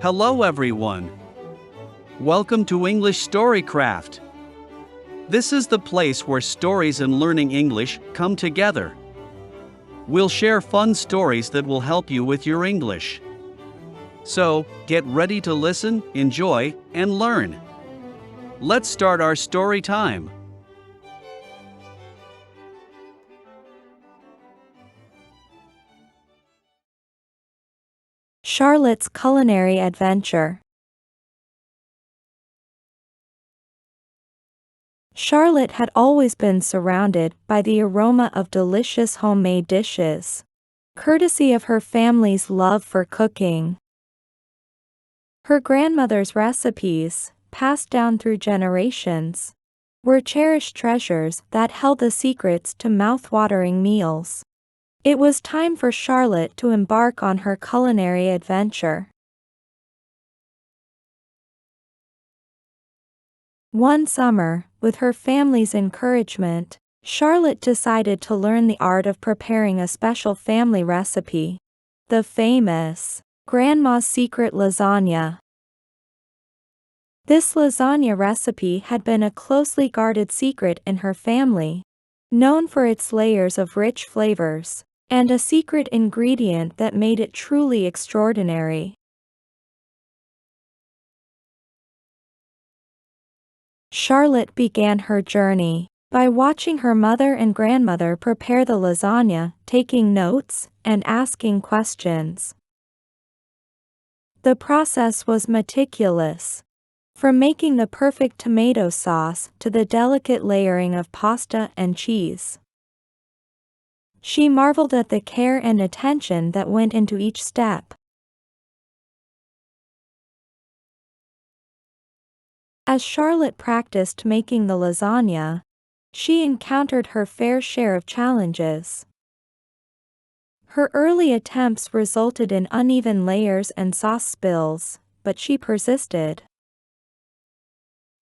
Hello everyone. Welcome to English StoryCraft. This is the place where stories and learning English come together. We'll share fun stories that will help you with your English. So, get ready to listen, enjoy, and learn. Let's start our story time. Charlotte's Culinary Adventure. Charlotte had always been surrounded by the aroma of delicious homemade dishes, courtesy of her family's love for cooking. Her grandmother's recipes, passed down through generations, were cherished treasures that held the secrets to mouth-watering meals. It was time for Charlotte to embark on her culinary adventure. One summer, with her family's encouragement, Charlotte decided to learn the art of preparing a special family recipe, the famous Grandma's Secret Lasagna. This lasagna recipe had been a closely guarded secret in her family, known for its layers of rich flavors, and a secret ingredient that made it truly extraordinary. Charlotte began her journey by watching her mother and grandmother prepare the lasagna, taking notes, and asking questions. The process was meticulous, from making the perfect tomato sauce to the delicate layering of pasta and cheese. She marveled at the care and attention that went into each step. As Charlotte practiced making the lasagna, she encountered her fair share of challenges. Her early attempts resulted in uneven layers and sauce spills, but she persisted.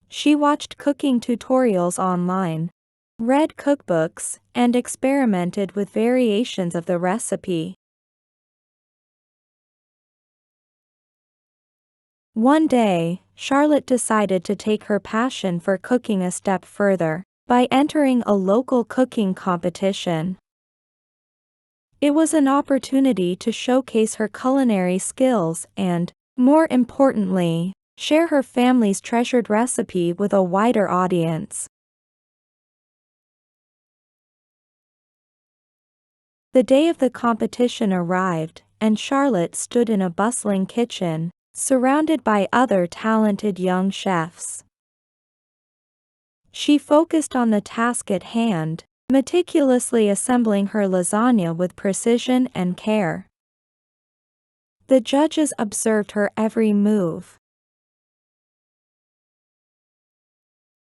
She watched cooking tutorials online, read cookbooks, and experimented with variations of the recipe. One day, Charlotte decided to take her passion for cooking a step further by entering a local cooking competition. It was an opportunity to showcase her culinary skills and, more importantly, share her family's treasured recipe with a wider audience. The day of the competition arrived, and Charlotte stood in a bustling kitchen, surrounded by other talented young chefs. She focused on the task at hand, meticulously assembling her lasagna with precision and care. The judges observed her every move.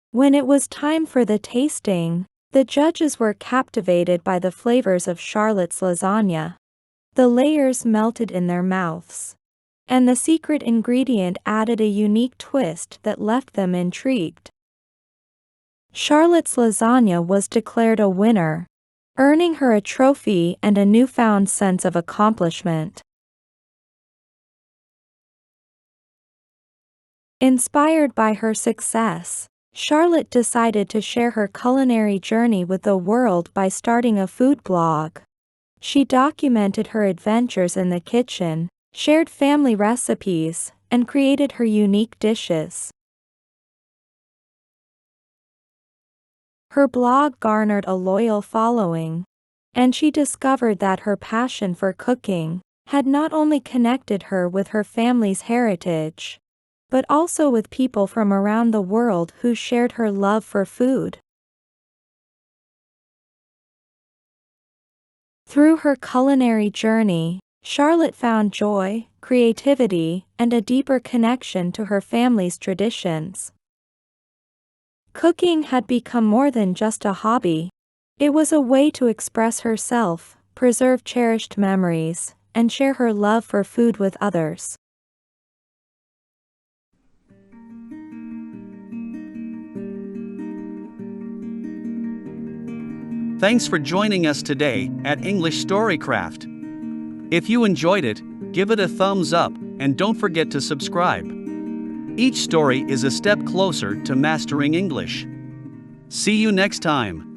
When it was time for the tasting, the judges were captivated by the flavors of Charlotte's lasagna. The layers melted in their mouths, and the secret ingredient added a unique twist that left them intrigued. Charlotte's lasagna was declared a winner, earning her a trophy and a newfound sense of accomplishment. Inspired by her success, Charlotte decided to share her culinary journey with the world by starting a food blog. She documented her adventures in the kitchen, shared family recipes, and created her unique dishes. Her blog garnered a loyal following, and she discovered that her passion for cooking had not only connected her with her family's heritage, but also with people from around the world who shared her love for food. Through her culinary journey, Charlotte found joy, creativity, and a deeper connection to her family's traditions. Cooking had become more than just a hobby. It was a way to express herself, preserve cherished memories, and share her love for food with others. Thanks for joining us today at English StoryCraft. If you enjoyed it, give it a thumbs up and don't forget to subscribe. Each story is a step closer to mastering English. See you next time.